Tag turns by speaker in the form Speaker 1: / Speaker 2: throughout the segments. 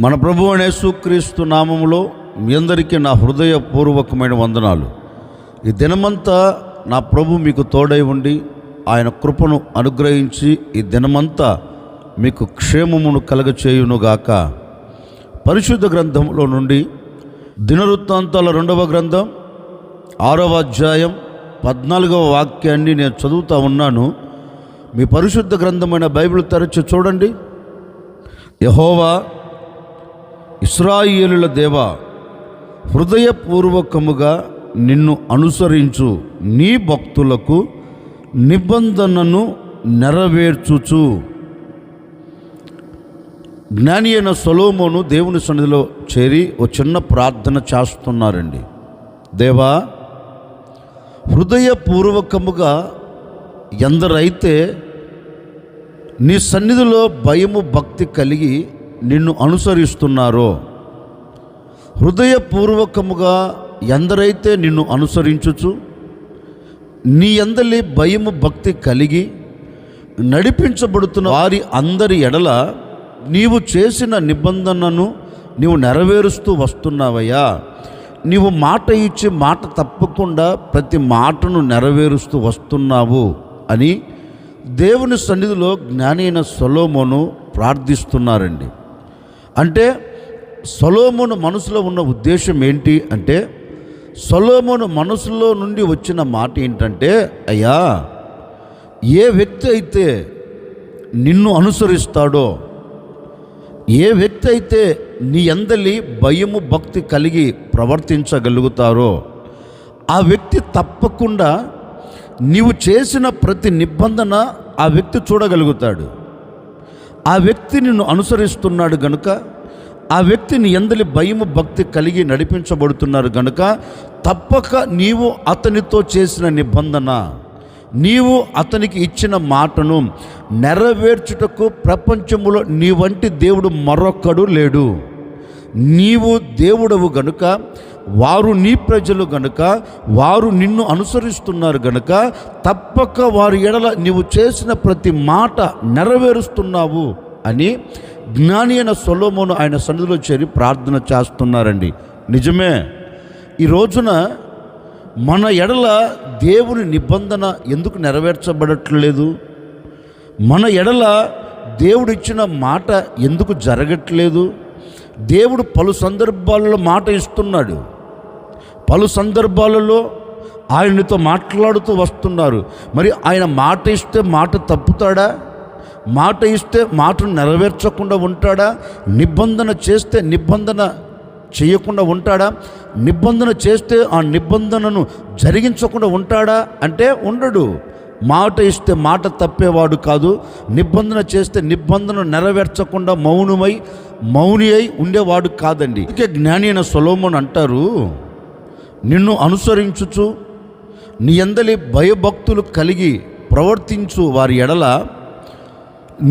Speaker 1: మన ప్రభువు యేసుక్రీస్తు నామములో మీ అందరికీ నా హృదయపూర్వకమైన వందనాలు. ఈ దినమంతా నా ప్రభు మీకు తోడై ఉండి ఆయన కృపను అనుగ్రహించి ఈ దినమంతా మీకు క్షేమమును కలగచేయునుగాక. పరిశుద్ధ గ్రంథంలో నుండి దినవృత్తాంతాల 2వ గ్రంథం 6వ అధ్యాయం 14వ వాక్యాన్ని నేను చదువుతూ ఉన్నాను. మీ పరిశుద్ధ గ్రంథమైన బైబిల్ తెరచి చూడండి. యెహోవా ఇశ్రాయేలుల దేవా, హృదయపూర్వకముగా నిన్ను అనుసరించు నీ భక్తులకు నిబంధనను నెరవేర్చుచు. జ్ఞాని అయిన సొలొమోను దేవుని సన్నిధిలో చేరి ఓ చిన్న ప్రార్థన చేస్తున్నారండి. దేవా, హృదయపూర్వకముగా ఎందరైతే నీ సన్నిధిలో భయము భక్తి కలిగి నిన్ను అనుసరిస్తున్నారో, హృదయపూర్వకముగా ఎందరైతే నిన్ను అనుసరించుచు నీ అందలి భయము భక్తి కలిగి నడిపించబడుతున్న వారి అందరి ఎడల నీవు చేసిన నిబంధనను నీవు నెరవేరుస్తూ వస్తున్నావయ్యా. నీవు మాట ఇచ్చి మాట తప్పకుండా ప్రతి మాటను నెరవేరుస్తూ వస్తున్నావు అని దేవుని సన్నిధిలో జ్ఞాని అయిన సొలొమోను ప్రార్థిస్తున్నారండి. అంటే సొలొమోను మనసులో ఉన్న ఉద్దేశం ఏంటి అంటే, సొలొమోను మనసులో నుండి వచ్చిన మాట ఏంటంటే, అయ్యా, ఏ వ్యక్తి అయితే నిన్ను అనుసరిస్తాడో, ఏ వ్యక్తి అయితే నీ అందలి భయము భక్తి కలిగి ప్రవర్తించగలుగుతారో ఆ వ్యక్తి తప్పకుండా నీవు చేసిన ప్రతి నిబంధన ఆ వ్యక్తి చూడగలుగుతాడు. ఆ వ్యక్తి నిన్ను అనుసరిస్తున్నాడు గనుక, ఆ వ్యక్తి నీ యందలి భయము భక్తి కలిగి నడిపించబడుతున్నారు గనుక తప్పక నీవు అతనితో చేసిన నిబంధన, నీవు అతనికి ఇచ్చిన మాటను నెరవేర్చుటకు ప్రపంచములో నీ వంటి దేవుడు మరొక్కడు లేడు. నీవు దేవుడవు గనుక, వారు నీ ప్రజలు గనుక, వారు నిన్ను అనుసరిస్తున్నారు గనుక తప్పక వారి ఎడల నీవు చేసిన ప్రతి మాట నెరవేరుస్తున్నావు అని జ్ఞాని అయిన సొలొమోను ఆయన సన్నిధిలో చేరి ప్రార్థన చేస్తున్నారండి. నిజమే, ఈ రోజున మన ఎడల దేవుని నిబంధన ఎందుకు నెరవేర్చబడట్లేదు? మన ఎడల దేవుడు ఇచ్చిన మాట ఎందుకు జరగట్లేదు? దేవుడు పలు సందర్భాలలో మాట ఇస్తున్నాడు, పలు సందర్భాలలో ఆయనతో మాట్లాడుతూ వస్తున్నారు. మరి ఆయన మాట ఇస్తే మాట తప్పుతాడా? మాట ఇస్తే మాటను నెరవేర్చకుండా ఉంటాడా? నిబంధన చేస్తే నిబంధన చేయకుండా ఉంటాడా? నిబంధన చేస్తే ఆ నిబంధనను జరిగించకుండా ఉంటాడా అంటే ఉండడు. మాట ఇస్తే మాట తప్పేవాడు కాదు, నిబంధన చేస్తే నిబంధన నెరవేర్చకుండా మౌని అయి ఉండేవాడు కాదండి. ఇక జ్ఞాని అయిన సొలొమోను అంటారు, నిన్ను అనుసరించుచు నీ యందలి భయభక్తులు కలిగి ప్రవర్తించు వారి ఎడల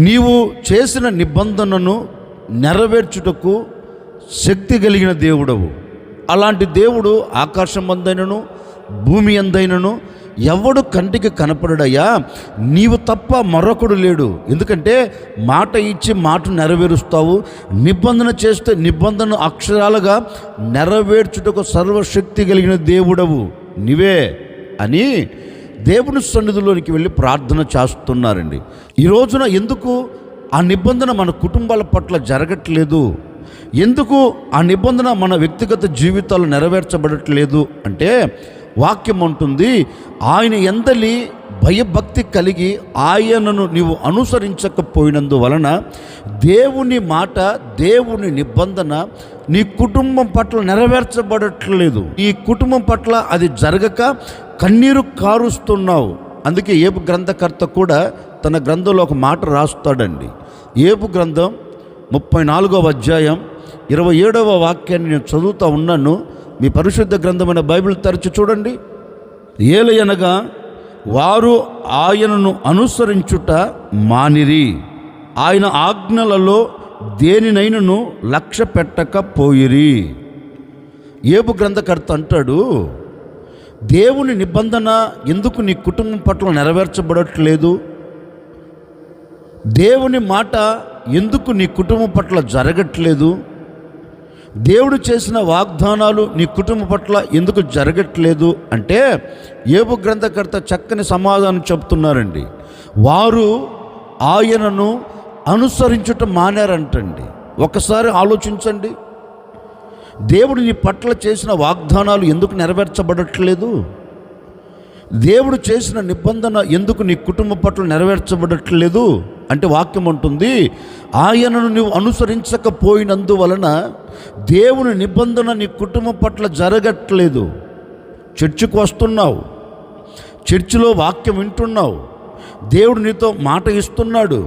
Speaker 1: నీవు చేసిన నిబంధనను నెరవేర్చుటకు శక్తి కలిగిన దేవుడవు. అలాంటి దేవుడు ఆకాశం అందైనను భూమి అందైనను ఎవడు కంటికి కనపడడయ్యా, నీవు తప్ప మరొకడు లేడు. ఎందుకంటే మాట ఇచ్చి మాట నెరవేరుస్తావు, నిబంధన చేస్తే నిబంధన అక్షరాలుగా నెరవేర్చుటకు సర్వశక్తి కలిగిన దేవుడవు నీవే అని దేవుని సన్నిధిలోనికి వెళ్ళి ప్రార్థన చేస్తున్నారండి. ఈ రోజున ఎందుకు ఆ నిబంధన మన కుటుంబాల పట్ల జరగట్లేదు? ఎందుకు ఆ నిబంధన మన వ్యక్తిగత జీవితాలు నెరవేర్చబడట్లేదు అంటే, వాక్యం అంటుంది, ఆయన యందలి భయభక్తి కలిగి ఆయనను నీవు అనుసరించకపోయినందువలన దేవుని మాట, దేవుని నిబంధన నీ కుటుంబం పట్ల నెరవేర్చబడట్లేదు. ఈ కుటుంబం పట్ల అది జరగక కన్నీరు కారుస్తున్నావు. అందుకే ఏబు గ్రంథకర్త కూడా తన గ్రంథంలో ఒక మాట రాస్తాడండి. ఏబు గ్రంథం 34వ అధ్యాయం 27వ వాక్యాన్ని నేను చదువుతూ ఉన్నాను. మీ పరిశుద్ధ గ్రంథమైన బైబిల్ తెరచి చూడండి. ఏలయనగా వారు ఆయనను అనుసరించుట మానిరి, ఆయన ఆజ్ఞలలో దేనినైనను లక్ష్య పెట్టకపోయిరి. ఏబు గ్రంథకర్త అంటాడు, దేవుని నిబంధన ఎందుకు నీ కుటుంబం పట్ల నెరవేర్చబడట్లేదు? దేవుని మాట ఎందుకు నీ కుటుంబం పట్ల జరగట్లేదు? దేవుడు చేసిన వాగ్దానాలు నీ కుటుంబం పట్ల ఎందుకు జరగట్లేదు అంటే యోబు గ్రంథకర్త చక్కని సమాధానం చెప్తున్నారండి. వారు ఆయనను అనుసరించుట మానారంటండి. ఒకసారి ఆలోచించండి, దేవుడు నీ పట్ల చేసిన వాగ్దానాలు ఎందుకు నెరవేర్చబడట్లేదు? దేవుడు చేసిన నిబంధన ఎందుకు నీ కుటుంబం పట్ల నెరవేర్చబడట్లేదు అంటే వాక్యం అంటుంది, ఆయనను నువ్వు అనుసరించకపోయినందువలన దేవుని నిబంధన నీ కుటుంబం పట్ల జరగట్లేదు. చర్చికి వస్తున్నావు, చర్చిలో వాక్యం వింటున్నావు, దేవుడు నీతో మాట ఇస్తున్నాడు,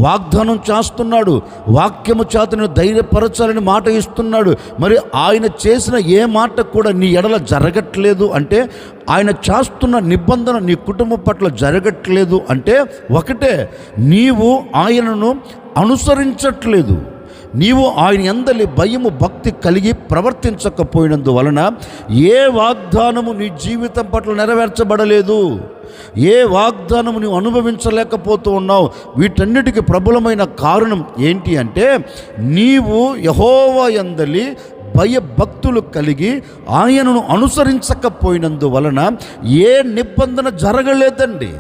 Speaker 1: వాగ్దానం చేస్తున్నాడు, వాక్యము చేతను ధైర్యపరచాలని మాట ఇస్తున్నాడు. మరి ఆయన చేసిన ఏ మాట కూడా నీ ఎడల జరగట్లేదు అంటే, ఆయన చేస్తున్న నిబంధన నీ కుటుంబం పట్ల జరగట్లేదు అంటే ఒకటే, నీవు ఆయనను అనుసరించట్లేదు. నీవు ఆయన యందలి భయము భక్తి కలిగి ప్రవర్తించకపోయినందువలన ఏ వాగ్దానము నీ జీవితం పట్ల నెరవేర్చబడలేదు, ఏ వాగ్దానము నీవు అనుభవించలేకపోతూ ఉన్నావు. వీటన్నిటికీ ప్రబలమైన కారణం ఏంటి అంటే, నీవు యెహోవా యందలి భయభక్తులు కలిగి ఆయనను అనుసరించకపోయినందువలన ఏ నిబంధన జరగలేదండి.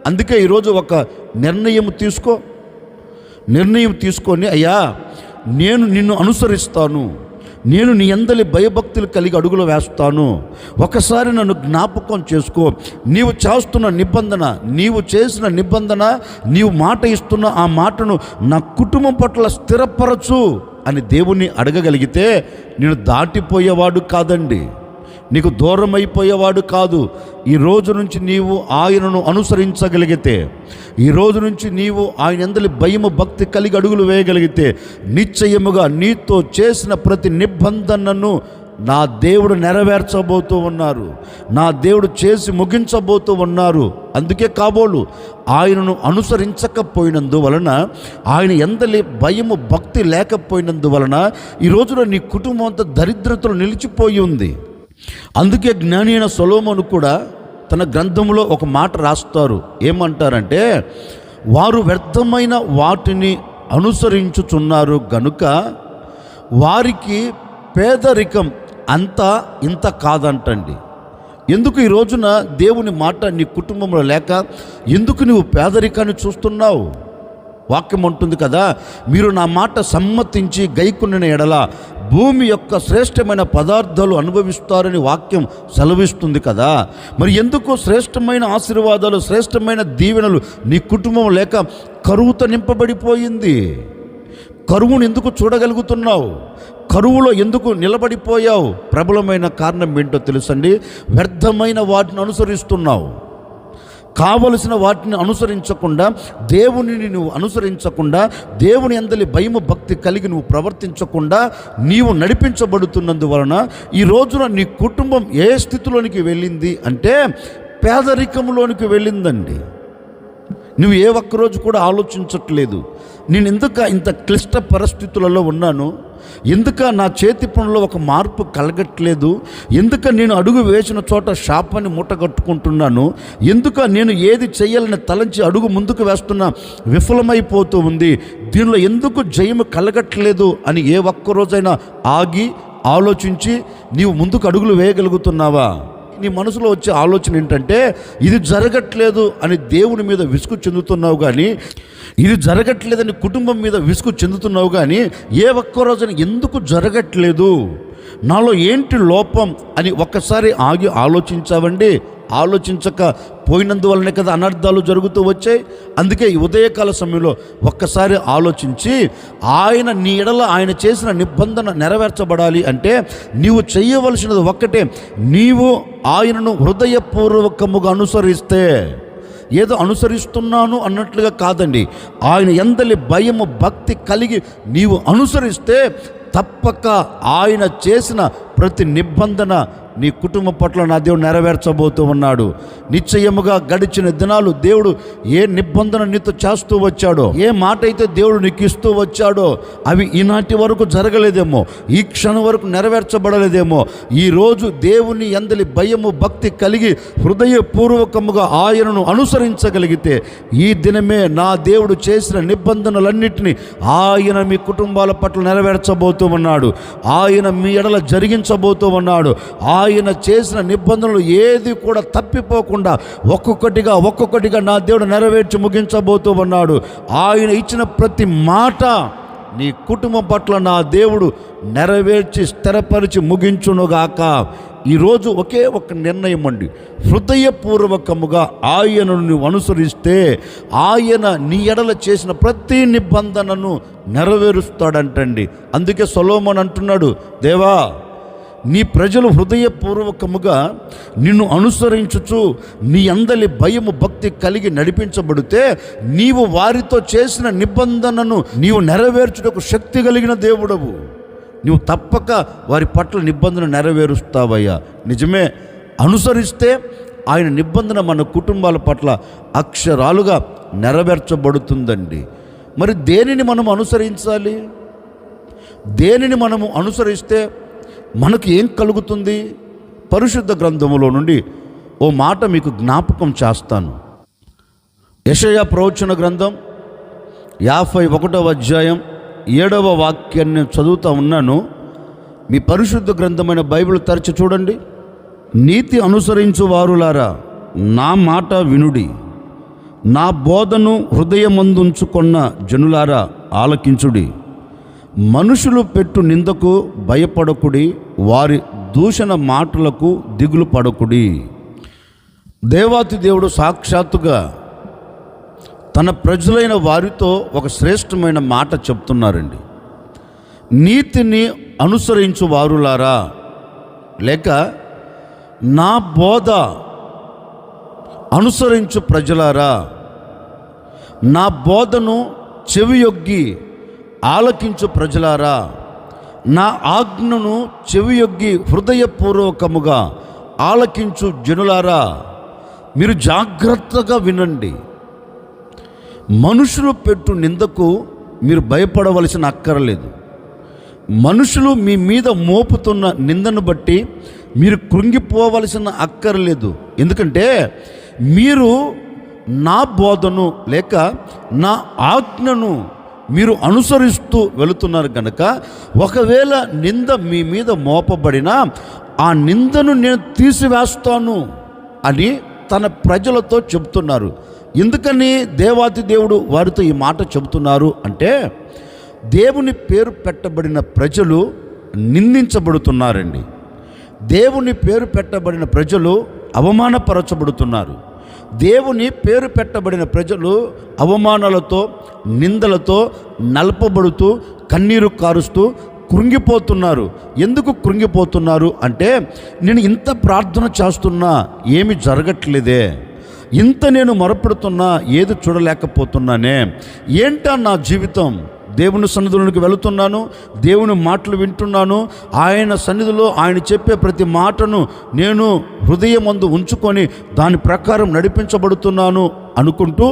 Speaker 1: అందుకే ఈరోజు ఒక నిర్ణయం తీసుకొని, అయ్యా నేను నిన్ను అనుసరిస్తాను, నేను నీ యందలి భయభక్తులు కలిగి అడుగులు వేస్తాను, ఒకసారి నన్ను జ్ఞాపకం చేసుకో, నీవు చేస్తున్న నిబంధన, నీవు చేసిన నిబంధన, నీవు మాట ఇస్తున్న ఆ మాటను నా కుటుంబం పట్ల స్థిరపరచు అని దేవుణ్ణి అడగగలిగితే నేను దాటిపోయేవాడు కాదండి, నీకు దూరం అయిపోయేవాడు కాదు. ఈ రోజు నుంచి నీవు ఆయనను అనుసరించగలిగితే, ఈ రోజు నుంచి నీవు ఆయన యందలి భయము భక్తి కలిగి అడుగులు వేయగలిగితే నిశ్చయముగా నీతో చేసిన ప్రతి నిబంధనను నా దేవుడు నెరవేర్చబోతూ ఉన్నారు, నా దేవుడు చేసి ముగించబోతూ ఉన్నారు. అందుకే కాబోలు ఆయనను అనుసరించకపోయినందువలన, ఆయన యందలి భయము భక్తి లేకపోయినందువలన ఈ రోజున నీ కుటుంబం అంతా దరిద్రతలో నిలిచిపోయి ఉంది. అందుకే జ్ఞాని అయిన సొలొమోను కూడా తన గ్రంథంలో ఒక మాట రాస్తారు. ఏమంటారంటే, వారు వ్యర్థమైన వాటిని అనుసరించుచున్నారు గనుక వారికి పేదరికం అంతా ఇంత కాదంటండి. ఎందుకు ఈ రోజున దేవుని మాట నీ కుటుంబంలో లేక ఎందుకు నువ్వు పేదరికాన్ని చూస్తున్నావు? వాక్యం ఉంటుంది కదా, మీరు నా మాట సమ్మతించి గైకొనిన ఎడల భూమి యొక్క శ్రేష్టమైన పదార్థాలు అనుభవిస్తారని వాక్యం సెలవిస్తుంది కదా. మరి ఎందుకు శ్రేష్టమైన ఆశీర్వాదాలు, శ్రేష్టమైన దీవెనలు నీ కుటుంబం లేక కరువుతో నింపబడిపోయింది? కరువును ఎందుకు చూడగలుగుతున్నావు? కరువులో ఎందుకు నిలబడిపోయావు? ప్రబలమైన కారణం ఏంటో తెలుసండి, వ్యర్థమైన వాటిని అనుసరిస్తున్నావు. కావలసిన వాటిని అనుసరించకుండా, దేవునిని నువ్వు అనుసరించకుండా, దేవుని యందలి భయము భక్తి కలిగి నువ్వు ప్రవర్తించకుండా నీవు నడిపించబడుతున్నందువలన ఈ రోజున నీ కుటుంబం ఏ స్థితిలోనికి వెళ్ళింది అంటే పేదరికంలోనికి వెళ్ళిందండి. నువ్వు ఏ ఒక్కరోజు కూడా ఆలోచించట్లేదు, నేను ఎందుకు ఇంత క్లిష్ట పరిస్థితులలో ఉన్నాను, ఎందుక నా చేతి పనుల్లో ఒక మార్పు కలగట్లేదు, ఎందుక నేను అడుగు వేసిన చోట శాపాన్ని మూటగట్టుకుంటున్నాను, ఎందుక నేను ఏది చేయాలని తలంచి అడుగు ముందుకు వేస్తున్నా విఫలమైపోతూ ఉంది, దీనిలో ఎందుకు జయము కలగట్లేదు అని ఏ ఒక్కరోజైనా ఆగి ఆలోచించి నీవు ముందుకు అడుగులు వేయగలుగుతున్నావా? నీ మనసులో వచ్చే ఆలోచన ఏంటంటే, ఇది జరగట్లేదు అని దేవుని మీద విసుగు చెందుతున్నావు కానీ, ఇది జరగట్లేదని కుటుంబం మీద విసుగు చెందుతున్నావు కానీ, ఏ ఒక్క రోజున ఎందుకు జరగట్లేదు, నాలో ఏంటి లోపం అని ఒక్కసారి ఆగి ఆలోచించావండి? ఆలోచించక పోయినందువల్లనే కదా అనర్థాలు జరుగుతూ వచ్చాయి. అందుకే ఈ ఉదయకాల సమయంలో ఒక్కసారి ఆలోచించి, ఆయన నీ ఎడల ఆయన చేసిన నిబంధన నెరవేర్చబడాలి అంటే నీవు చేయవలసినది ఒక్కటే, నీవు ఆయనను హృదయపూర్వకముగా అనుసరిస్తే, ఏదో అనుసరిస్తున్నాను అన్నట్లుగా కాదండి, ఆయన యందలి భయము భక్తి కలిగి నీవు అనుసరిస్తే తప్పక ఆయన చేసిన ప్రతి నిబంధన నీ కుటుంబం పట్ల నా దేవుడు నెరవేర్చబోతూ ఉన్నాడు. నిశ్చయముగా గడిచిన దినాలు దేవుడు ఏ నిబంధన నీతో చేస్తూ వచ్చాడో, ఏ మాట అయితే దేవుడు నీకు ఇస్తూ వచ్చాడో అవి ఈనాటి వరకు జరగలేదేమో, ఈ క్షణం వరకు నెరవేర్చబడలేదేమో. ఈరోజు దేవుని యందలి భయము భక్తి కలిగి హృదయపూర్వకముగా ఆయనను అనుసరించగలిగితే ఈ దినమే నా దేవుడు చేసిన నిబంధనలన్నింటినీ ఆయన మీ కుటుంబాల పట్ల నెరవేర్చబోతూ ఉన్నాడు. ఆయన మీ ఎడల జరిగించబోతూ ఉన్నాడు. ఆయన చేసిన నిబంధనలు ఏది కూడా తప్పిపోకుండా ఒక్కొక్కటిగా నా దేవుడు నెరవేర్చి ముగించబోతూ ఉన్నాడు. ఆయన ఇచ్చిన ప్రతి మాట నీ కుటుంబం పట్ల నా దేవుడు నెరవేర్చి స్థిరపరిచి ముగించునుగాక. ఈరోజు ఒకే ఒక నిర్ణయం అండి, హృదయపూర్వకముగా ఆయనను నువ్వు అనుసరిస్తే ఆయన నీ ఎడల చేసిన ప్రతి నిబంధనను నెరవేరుస్తాడంటండి. అందుకే సొలొమోను అంటున్నాడు, దేవా నీ ప్రజలు హృదయపూర్వకముగా నిన్ను అనుసరించుచు నీ అందలి భయము భక్తి కలిగి నడిపించబడితే నీవు వారితో చేసిన నిబంధనను నీవు నెరవేర్చుటకు శక్తి కలిగిన దేవుడవు. నీవు తప్పక వారి పట్ల నిబంధన నెరవేరుస్తావయ్యా. నిజమే, అనుసరిస్తే ఆయన నిబంధన మన కుటుంబాల పట్ల అక్షరాలుగా నెరవేర్చబడుతుందండి. మరి దేనిని మనం అనుసరించాలి? దేనిని మనము అనుసరిస్తే మనకు ఏం కలుగుతుంది? పరిశుద్ధ గ్రంథములో నుండి ఓ మాట మీకు జ్ఞాపకం చేస్తాను. యెషయా ప్రవచన గ్రంథం 51వ అధ్యాయం 7వ వాక్యాన్ని చదువుతూ ఉన్నాను. మీ పరిశుద్ధ గ్రంథమైన బైబిల్ తెరచి చూడండి. నీతి అనుసరించు వారులారా నా మాట వినుడి, నా బోధను హృదయమందుంచుకొన్న జనులారా ఆలకించుడి. మనుషులు పెట్టు నిందకు భయపడకుడి, వారి దూషణ మాటలకు దిగులు పడకుడి. దేవాతి దేవుడు సాక్షాత్తుగా తన ప్రజలైన వారితో ఒక శ్రేష్టమైన మాట చెప్తున్నారండి. నీతిని అనుసరించు వారులారా, లేక నా బోధ అనుసరించు ప్రజలారా, నా బోధను చెవియొగ్గి ఆలకించు ప్రజలారా, నా ఆజ్ఞను చెవియొగ్గి హృదయపూర్వకముగా ఆలకించు జనులారా, మీరు జాగ్రత్తగా వినండి. మనుషులు పెట్టు నిందకు మీరు భయపడవలసిన అక్కరలేదు. మనుషులు మీ మీద మోపుతున్న నిందను బట్టి మీరు కృంగిపోవలసిన అక్కరలేదు. ఎందుకంటే మీరు నా బోధను లేక నా ఆజ్ఞను మీరు అనుసరిస్తూ వెళుతున్నారు కనుక ఒకవేళ నింద మీ మీద మోపబడినా ఆ నిందను నేను తీసివేస్తాను అని తన ప్రజలతో చెబుతున్నారు. ఎందుకని దేవాతి దేవుడు వారితో ఈ మాట చెబుతున్నారు అంటే, దేవుని పేరు పెట్టబడిన ప్రజలు నిందించబడుతున్నారండి. దేవుని పేరు పెట్టబడిన ప్రజలు అవమానపరచబడుతున్నారు. దేవుని పేరు పెట్టబడిన ప్రజలు అవమానాలతో నిందలతో నలపబడుతూ కన్నీరు కారుస్తూ కృంగిపోతున్నారు. ఎందుకు కృంగిపోతున్నారు అంటే, నేను ఇంత ప్రార్థన చేస్తున్నా ఏమి జరగట్లేదే, ఇంత నేను మొరపెడుతున్నా ఏది చూడలేకపోతున్నానే, ఏంటా నా జీవితం? దేవుని సన్నిధిలోకి వెళుతున్నాను, దేవుని మాటలు వింటున్నాను, ఆయన సన్నిధిలో ఆయన చెప్పే ప్రతి మాటను నేను హృదయమందు ఉంచుకొని దాని ప్రకారం నడిపించబడుతున్నాను అనుకుంటూ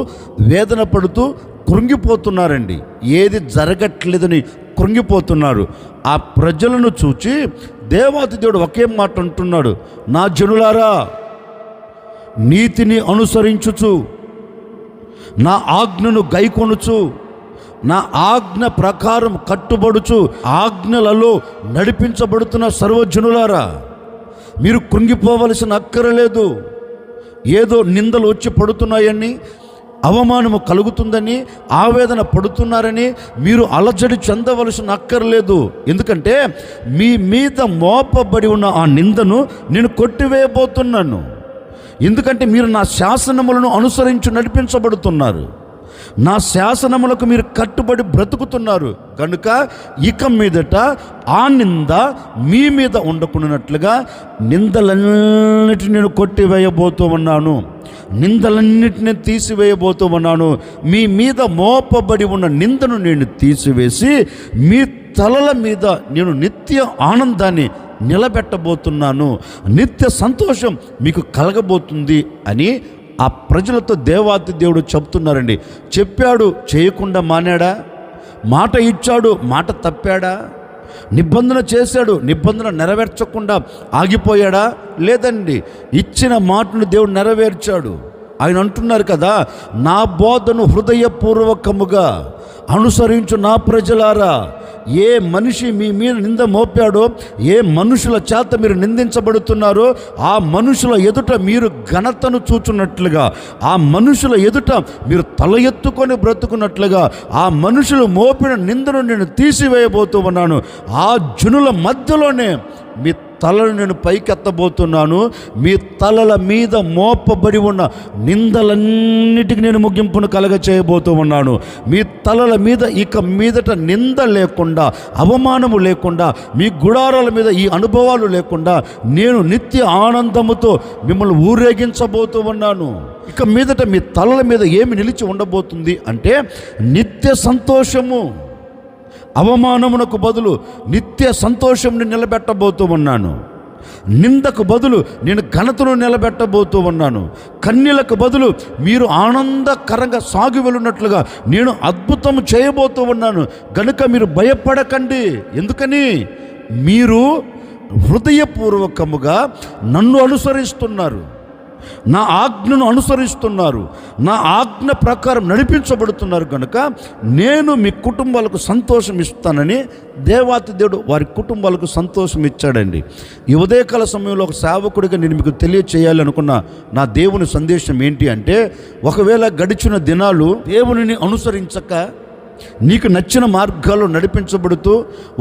Speaker 1: వేదన పడుతూ కృంగిపోతున్నారండి. ఏది జరగట్లేదని కృంగిపోతున్నారు. ఆ ప్రజలను చూచి దేవాతి దేవుడు ఒకే మాట అంటున్నాడు, నా జనులారా నీతిని అనుసరించుచు నా ఆజ్ఞను గైకొనుచు నా ఆజ్ఞ ప్రకారం కట్టుబడుచు ఆజ్ఞలలో నడిపించబడుతున్న సర్వజనులారా, మీరు కృంగిపోవలసిన అక్కరలేదు. ఏదో నిందలు వచ్చి పడుతున్నాయని, అవమానము కలుగుతుందని ఆవేదన పడుతున్నారని మీరు అలజడి చెందవలసిన అక్కర్లేదు. ఎందుకంటే మీ మీద మోపబడి ఉన్న ఆ నిందను నేను కొట్టివేయబోతున్నాను. ఎందుకంటే మీరు నా శాసనములను అనుసరించి నడిపించబడుతున్నారు, నా శాసనములకు మీరు కట్టుబడి బ్రతుకుతున్నారు కనుక ఇక మీదట ఆ నింద మీ మీద ఉండకున్నట్లుగా నిందలన్నిటిని నేను కొట్టివేయబోతూ ఉన్నాను, నిందలన్నిటిని తీసివేయబోతూ ఉన్నాను. మీ మీద మోపబడి ఉన్న నిందను నేను తీసివేసి మీ తలల మీద నేను నిత్య ఆనందాన్ని నిలబెట్టబోతున్నాను, నిత్య సంతోషం మీకు కలగబోతుంది అని ఆ ప్రజలతో దేవాతి దేవుడు చెప్తున్నారండి. చెప్పాడు, చేయకుండా మానాడా? మాట ఇచ్చాడు, మాట తప్పాడా? నిబంధన చేశాడు, నిబంధన నెరవేర్చకుండా ఆగిపోయాడా? లేదండి, ఇచ్చిన మాటను దేవుడు నెరవేర్చాడు. ఆయన అంటున్నారు కదా, నా బోధను హృదయపూర్వకముగా అనుసరించు నా ప్రజలారా. ఏ మనిషి మీ మీద నింద మోపాడో, ఏ మనుషుల చేత మీరు నిందించబడుతున్నారో ఆ మనుషుల ఎదుట మీరు ఘనతను చూచున్నట్లుగా, ఆ మనుషుల ఎదుట మీరు తల ఎత్తుకొని బ్రతుకున్నట్లుగా, ఆ మనుషులు మోపిన నిందను నేను తీసివేయబోతూ ఉన్నాను. ఆ జనుల మధ్యలోనే మీ తలను నేను పైకెత్తబోతున్నాను. మీ తలల మీద మోపబడి ఉన్న నిందలన్నిటికీ నేను ముగింపును కలగ చేయబోతూ ఉన్నాను. మీ తలల మీద ఇక మీదట నింద లేకుండా, అవమానము లేకుండా, మీ గుడారాల మీద ఈ అనుభవాలు లేకుండా నేను నిత్య ఆనందముతో మిమ్మల్ని ఊరేగించబోతూ ఉన్నాను. ఇక మీదట మీ తలల మీద ఏమి నిలిచి ఉండబోతుంది అంటే నిత్య సంతోషము. అవమానమునకు బదులు నిత్య సంతోషంని నిలబెట్టబోతూ ఉన్నాను. నిందకు బదులు నేను ఘనతను నిలబెట్టబోతూ ఉన్నాను. కన్యలకు బదులు మీరు ఆనందకరంగా సాగి వెళ్ళినట్లుగా నేను అద్భుతం చేయబోతూ ఉన్నాను. గనుక మీరు భయపడకండి. ఎందుకని? మీరు హృదయపూర్వకముగా నన్ను అనుసరిస్తున్నారు, నా ఆజ్ఞను అనుసరిస్తున్నారు, నా ఆజ్ఞ ప్రకారం నడిపించబడుతున్నారు. కనుక నేను మీ కుటుంబాలకు సంతోషం ఇస్తానని దేవాతి దేవుడు వారి కుటుంబాలకు సంతోషం ఇచ్చాడండి. ఈ ఉదయకాల సమయంలో ఒక సేవకుడిగా నేను మీకు తెలియచేయాలి అనుకున్న నా దేవుని సందేశం ఏంటి అంటే, ఒకవేళ గడిచిన దినాలు దేవునిని అనుసరించక నీకు నచ్చిన మార్గాల్లో నడిపించబడుతూ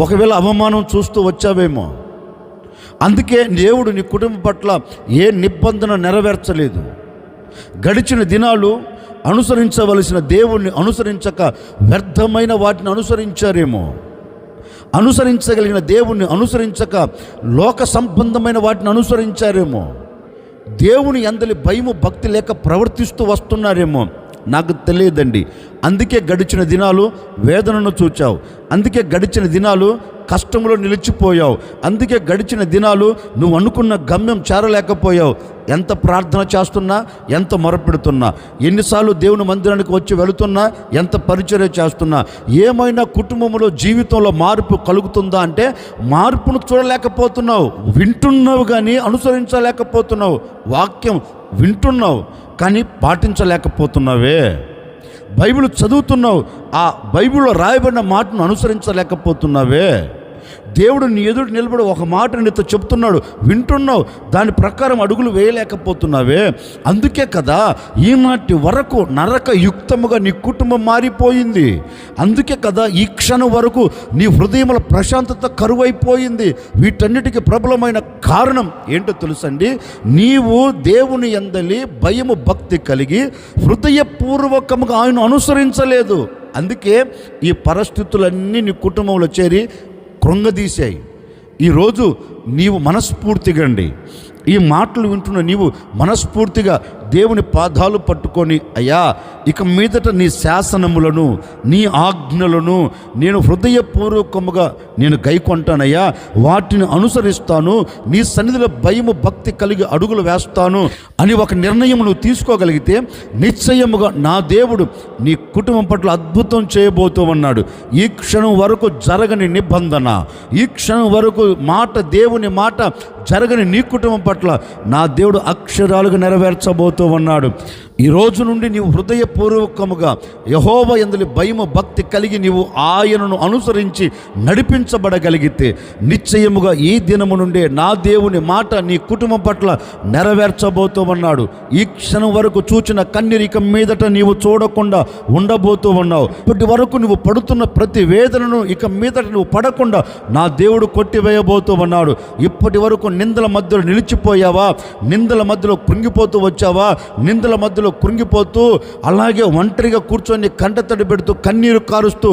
Speaker 1: ఒకవేళ అవమానం చూస్తూ వచ్చావేమో, అందుకే దేవుడు నీ కుటుంబం పట్ల ఏ నిబంధన నెరవేర్చలేదు. గడిచిన దినాలు అనుసరించవలసిన దేవుణ్ణి అనుసరించక వ్యర్థమైన వాటిని అనుసరించారేమో, అనుసరించగలిగిన దేవుణ్ణి అనుసరించక లోక సంబంధమైన వాటిని అనుసరించారేమో, దేవుని యందలి భయము భక్తి లేక ప్రవర్తిస్తూ వస్తున్నారేమో, నాకు తెలియదండి. అందుకే గడిచిన దినాలు వేదనను చూచావు, అందుకే గడిచిన దినాలు కష్టంలో నిలిచిపోయావు, అందుకే గడిచిన దినాలు నువ్వు అనుకున్న గమ్యం చేరలేకపోయావు. ఎంత ప్రార్థన చేస్తున్నా, ఎంత మొరపెడుతున్నా, ఎన్నిసార్లు దేవుని మందిరానికి వచ్చి వెళుతున్నా, ఎంత పరిచర్య చేస్తున్నా, ఏమైనా కుటుంబంలో జీవితంలో మార్పు కలుగుతుందా అంటే మార్పును చూడలేకపోతున్నావు. వింటున్నావు కానీ అనుసరించలేకపోతున్నావు. వాక్యం వింటున్నావు కానీ పాటించలేకపోతున్నావే. బైబిల్ చదువుతున్నావు, ఆ బైబిల్లో రాయబడిన మాటను అనుసరించలేకపోతున్నావే. దేవుడు నీ ఎదురు నిలబడి ఒక మాట నీతో చెప్తున్నాడు, వింటున్నావు, దాని ప్రకారం అడుగులు వేయలేకపోతున్నావే. అందుకే కదా ఈనాటి వరకు నరక యుక్తముగా నీ కుటుంబం మారిపోయింది. అందుకే కదా ఈ క్షణం వరకు నీ హృదయంలో ప్రశాంతత కరువైపోయింది. వీటన్నిటికీ ప్రబలమైన కారణం ఏంటో తెలుసండి, నీవు దేవుని యందలి భయము భక్తి కలిగి హృదయపూర్వకముగా ఆయన అనుసరించలేదు. అందుకే ఈ పరిస్థితులన్నీ నీ కుటుంబంలో చేరి కృంగదీశాయి. ఈరోజు నీవు మనస్ఫూర్తిగా ఈ మాటలు వింటున్న నీవు మనస్ఫూర్తిగా దేవుని పాదాలు పట్టుకొని, అయ్యా ఇక మీదట నీ శాసనములను, నీ ఆజ్ఞలను నేను హృదయపూర్వకముగా నేను గైకొంటానయ్యా, వాటిని అనుసరిస్తాను, నీ సన్నిధిలో భయము భక్తి కలిగి అడుగులు వేస్తాను అని ఒక నిర్ణయం నువ్వు తీసుకోగలిగితే నిశ్చయముగా నా దేవుడు నీ కుటుంబం పట్ల అద్భుతం చేయబోతూ ఉన్నాడు. ఈ క్షణం వరకు జరగని నిబంధన, ఈ క్షణం వరకు మాట, దేవుని మాట జరగని నీ కుటుంబం పట్ల నా దేవుడు అక్షరాలుగా నెరవేర్చబోతూ ఉన్నాడు. ఈ రోజు నుండి నీవు హృదయపూర్వకముగా యెహోవా యందలి భయము భక్తి కలిగి నీవు ఆయనను అనుసరించి నడిపించబడగలిగితే నిశ్చయముగా ఈ దినము నుండే నా దేవుని మాట నీ కుటుంబం పట్ల నెరవేర్చబోతూ ఉన్నాడు. ఈ క్షణం వరకు చూచిన కన్నీరిక మీదట నీవు చూడకుండా ఉండబోతూ ఉన్నావు. ఇప్పటి వరకు నువ్వు పడుతున్న ప్రతి వేదనను ఇక మీదట నువ్వు పడకుండా నా దేవుడు కొట్టివేయబోతూ ఉన్నాడు. ఇప్పటి వరకు నిందల మధ్యలో నిలిచిపోయావా? నిందల మధ్యలో కృంగిపోతూ వచ్చావా? నిందల మధ్యలో బాధల్లో కృంగిపోతూ అలాగే ఒంటరిగా కూర్చొని కంటతడి పెడుతూ కన్నీరు కారుస్తూ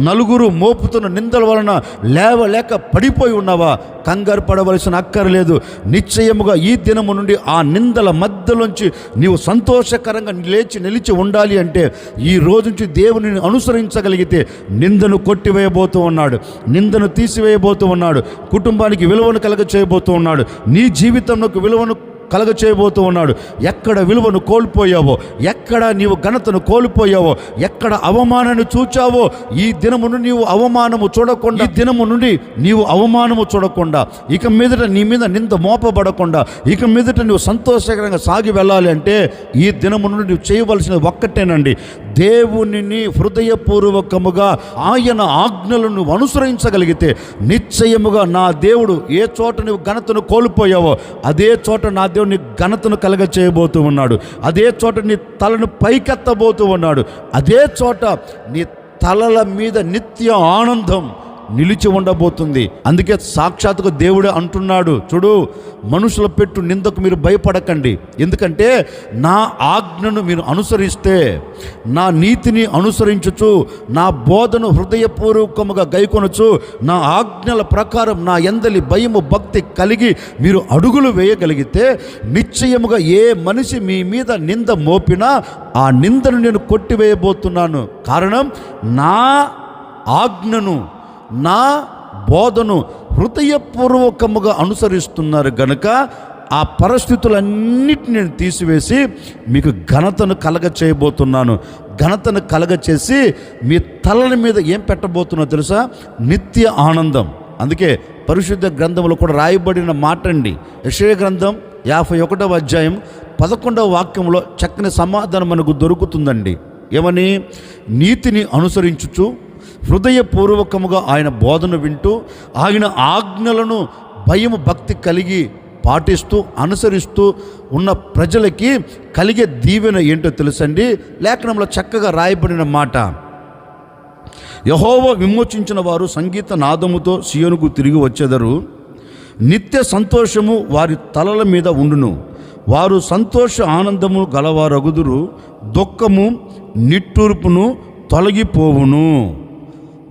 Speaker 1: నలుగురు మోపుతున్న నిందల వలన లేవలేక పడిపోయి ఉన్నావా? కంగారు పడవలసిన అక్కర్లేదు. నిశ్చయముగా ఈ దినము నుండి ఆ నిందల మధ్యలోంచి నీవు సంతోషకరంగా లేచి నిలిచి ఉండాలి అంటే ఈ రోజు నుంచి దేవునిని అనుసరించగలిగితే నిందను కొట్టివేయబోతూ ఉన్నాడు, నిందను తీసివేయబోతూ ఉన్నాడు, కుటుంబానికి విలువను కలగ చేయబోతూ ఉన్నాడు, నీ జీవితంలోకి విలువను కలగ చేయబోతూ ఉన్నాడు. ఎక్కడ విలువను కోల్పోయావో, ఎక్కడ నీవు ఘనతను కోల్పోయావో, ఎక్కడ అవమానాన్ని చూచావో ఈ దినము నుండి నీవు అవమానము చూడకుండా, ఈ దినము నుండి నీవు అవమానము చూడకుండా, ఇక మీదట నీ మీద నింద మోపబడకుండా, ఇక మీదట నువ్వు సంతోషకరంగా సాగి వెళ్ళాలి అంటే ఈ దినము నుండి నువ్వు చేయవలసినది ఒక్కటేనండి. దేవునిని హృదయపూర్వకముగా ఆయన ఆజ్ఞలను నువ్వు అనుసరించగలిగితే నిశ్చయముగా నా దేవుడు ఏ చోట నువ్వు ఘనతను కోల్పోయావో అదే చోట నా దేవుడు నీ ఘనతను కలగ చేయబోతూ ఉన్నాడు. అదే చోట నీ తలను పైకెత్తబోతూ ఉన్నాడు. అదే చోట నీ తలల మీద నిత్య ఆనందం నిలిచి ఉండబోతుంది. అందుకే సాక్షాత్తుగా దేవుడే అంటున్నాడు, చూడు మనుషుల పెట్టు నిందకు మీరు భయపడకండి, ఎందుకంటే నా ఆజ్ఞను మీరు అనుసరిస్తే, నా నీతిని అనుసరించుచు, నా బోధను హృదయపూర్వకముగా గైకొనొచ్చు, నా ఆజ్ఞల ప్రకారం నా యందలి భయము భక్తి కలిగి మీరు అడుగులు వేయగలిగితే నిశ్చయముగా ఏ మనిషి మీ మీద నింద మోపినా ఆ నిందను నేను కొట్టివేయబోతున్నాను. కారణం నా ఆజ్ఞను, నా బోధను హృదయపూర్వకముగా అనుసరిస్తున్నారు గనుక ఆ పరిస్థితులన్నిటిని నేను తీసివేసి మీకు ఘనతను కలగ చేయబోతున్నాను. ఘనతను కలగ చేసి మీ తలల మీద ఏం పెట్టబోతున్నా తెలుసా? నిత్య ఆనందం. అందుకే పరిశుద్ధ గ్రంథంలో కూడా రాయబడిన మాట అండి, యెషయా గ్రంథం 51వ అధ్యాయం 11వ వాక్యంలో చక్కని సమాధానం మనకు దొరుకుతుందండి. ఏమని? నీతిని అనుసరించుచు హృదయపూర్వకముగా ఆయన బోధన వింటూ ఆయన ఆజ్ఞలను భయము భక్తి కలిగి పాటిస్తూ అనుసరిస్తూ ఉన్న ప్రజలకి కలిగే దీవెన ఏంటో తెలుసండి. లేఖనంలో చక్కగా రాయబడిన మాట, యెహోవా విమోచించిన వారు సంగీత నాదముతో సియోనుకు తిరిగి వచ్చెదరు, నిత్య సంతోషము వారి తలల మీద ఉండును, వారు సంతోష ఆనందము గలవారగుదురు, దుఃఖము నిట్టూర్పును తొలగిపోవును.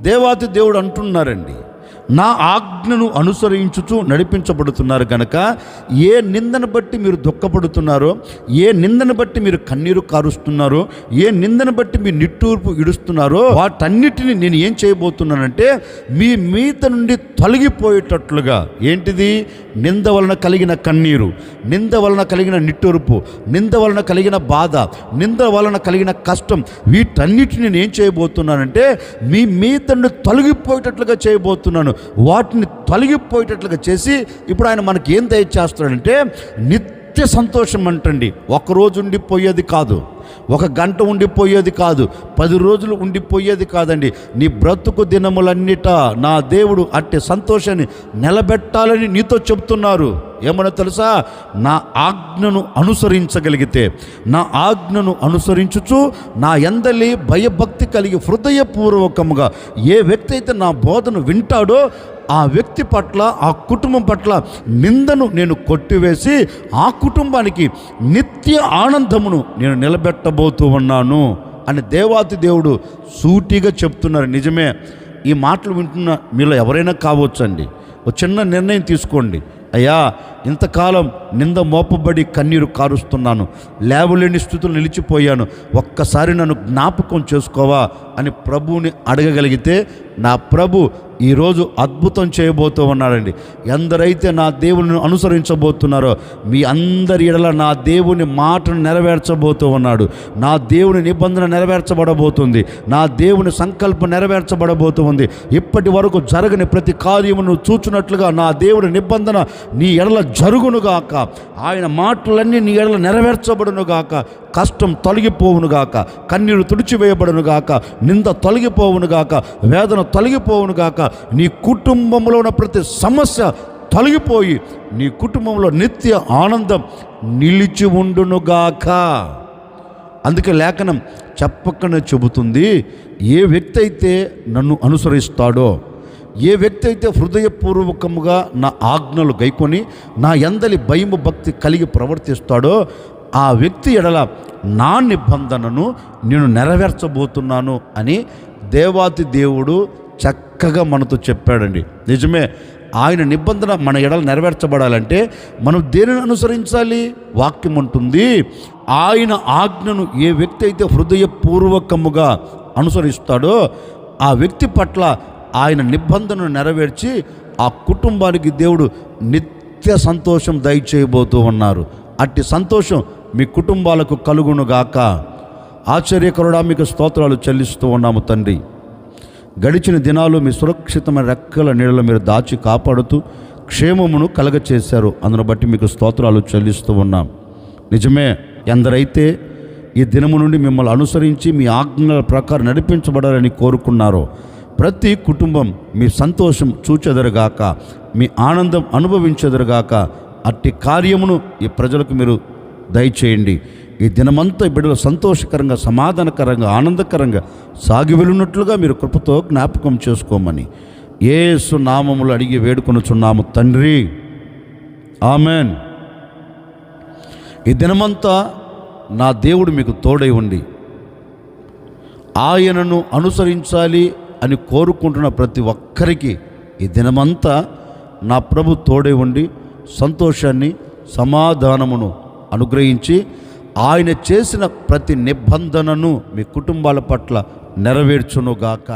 Speaker 1: దేవాతి దేవుడు అంటున్నారండి, నా ఆజ్ఞను అనుసరించుచు నడిపించబడుతున్నారు కనుక ఏ నిందను బట్టి మీరు దుఃఖపడుతున్నారో, ఏ నిందను బట్టి మీరు కన్నీరు కారుస్తున్నారో, ఏ నిందను బట్టి మీరు నిట్టూర్పు ఇడుస్తున్నారో వాటన్నిటిని నేను ఏం చేయబోతున్నానంటే మీ మీద నుండి తొలగిపోయేటట్లుగా. ఏంటిది? నింద వలన కలిగిన కన్నీరు, నింద వలన కలిగిన నిట్టూర్పు, నింద వలన కలిగిన బాధ, నింద వలన కలిగిన కష్టం, వీటన్నిటిని నేను ఏం చేయబోతున్నానంటే మీ మీద నుండి తొలగిపోయేటట్లుగా చేయబోతున్నాను. వాటిని తొలగిపోయేటట్లుగా చేసి ఇప్పుడు ఆయన మనకి ఏం దయచేస్తాడంటే నిత్య సంతోషం అంటండి. ఒకరోజు ఉండిపోయేది కాదు, ఒక గంట ఉండిపోయేది కాదు, 10 రోజులు ఉండిపోయేది కాదండి. నీ బ్రతుకు దినములన్నిట నా దేవుడు అట్టి సంతోషాన్ని నిలబెట్టాలని నీతో చెప్తున్నారు. ఏమన్నా తెలుసా? నా ఆజ్ఞను అనుసరించగలిగితే, నా ఆజ్ఞను అనుసరించుచు నా యందలి భయభక్తి కలిగి హృదయపూర్వకముగా ఏ వ్యక్తి అయితే నా బోధను వింటాడో ఆ వ్యక్తి పట్ల, ఆ కుటుంబం పట్ల నిందను నేను కొట్టివేసి ఆ కుటుంబానికి నిత్య ఆనందమును నేను నిలబెట్టబోతూ ఉన్నాను అని దేవాతి దేవుడు సూటిగా చెప్తున్నారు. నిజమే. ఈ మాటలు వింటున్న మీలో ఎవరైనా కావచ్చండి. ఒక చిన్న నిర్ణయం తీసుకోండి. అయ్యా, ఇంతకాలం నింద మోపబడి కన్నీరు కారుస్తున్నాను, లేవలేని స్థితులు నిలిచిపోయాను, ఒక్కసారి నన్ను జ్ఞాపకం చేసుకోవా అని ప్రభువుని అడగగలిగితే నా ప్రభు ఈరోజు అద్భుతం చేయబోతూ ఉన్నాడండి. ఎందరైతే నా దేవుని అనుసరించబోతున్నారో మీ అందరి ఎడల నా దేవుని మాటను నెరవేర్చబోతూ ఉన్నాడు. నా దేవుని నిబంధన నెరవేర్చబడబోతుంది, నా దేవుని సంకల్పం నెరవేర్చబడబోతుంది. ఇప్పటి వరకు జరగని ప్రతి కార్యమును చూచున్నట్లుగా నా దేవుని నిబంధన నీ ఎడల జరుగునుగాక, ఆయన మాటలన్నీ నీ ఎడల నెరవేర్చబడునుగాక, కష్టం తొలగిపోవునుగాక, కన్నీరు తుడిచివేయబడునుగాక, నింద తొలగిపోవునుగాక, వేదన తొలగిపోవునుగాక, నీ కుటుంబంలో ఉన్న ప్రతి సమస్య తొలగిపోయి నీ కుటుంబంలో నిత్య ఆనందం నిలిచి ఉండునుగాక. అందుకే లేఖనం చెప్పకనే చెబుతుంది, ఏ వ్యక్తి అయితే నన్ను అనుసరిస్తాడో, ఏ వ్యక్తి అయితే హృదయపూర్వకముగా నా ఆజ్ఞలు గైకొని నా యందలి భయము భక్తి కలిగి ప్రవర్తిస్తాడో ఆ వ్యక్తి ఎడల నా నిబంధనను నేను నెరవేర్చబోతున్నాను అని దేవాతి దేవుడు చక్కగా మనతో చెప్పాడండి. నిజమే, ఆయన నిబంధన మన ఎడల నెరవేర్చబడాలంటే మనం దేనిని అనుసరించాలి? వాక్యం ఉంటుంది, ఆయన ఆజ్ఞను ఏ వ్యక్తి అయితే హృదయపూర్వకముగా అనుసరిస్తాడో ఆ వ్యక్తి పట్ల ఆయన నిబంధనను నెరవేర్చి ఆ కుటుంబానికి దేవుడు నిత్య సంతోషం దయచేయబోతూ ఉన్నారు. అట్టి సంతోషం మీ కుటుంబాలకు కలుగునుగాక. ఆశ్చర్యకరుడా, మీకు స్తోత్రాలు చెల్లిస్తూ ఉన్నాము తండ్రి. గడిచిన దినాలు మీ సురక్షితమైన రెక్కల నీడలో మీరు దాచి కాపాడుతూ క్షేమమును కలగచేశారు. అందును బట్టి మీకు స్తోత్రాలు చెల్లిస్తూ ఉన్నాం. నిజమే, ఎందరైతే ఈ దినము నుండి మిమ్మల్ని అనుసరించి మీ ఆజ్ఞల ప్రకారం నడిపించబడాలని కోరుకున్నారో ప్రతి కుటుంబం మీ సంతోషం చూచెదరుగాక, మీ ఆనందం అనుభవించెదరుగాక. అట్టి కార్యమును ఈ ప్రజలకు మీరు దయచేయండి. ఈ దినమంతా బిడ్డలు సంతోషకరంగా, సమాధానకరంగా, ఆనందకరంగా సాగి వెళ్ళున్నట్లుగా మీరు కృపతో జ్ఞాపకం చేసుకోమని యేసు నామములో అడిగి వేడుకొనుచున్నాము తండ్రి, ఆమెన్. ఈ దినమంతా నా దేవుడు మీకు తోడై ఉండి ఆయనను అనుసరించాలి అని కోరుకుంటున్న ప్రతి ఒక్కరికి ఈ దినమంతా నా ప్రభు తోడై ఉండి సంతోషాన్ని, సమాధానమును అనుగ్రహించి ఆయన చేసిన ప్రతి నిబంధనను మీ కుటుంబాల పట్ల నెరవేర్చునుగాక.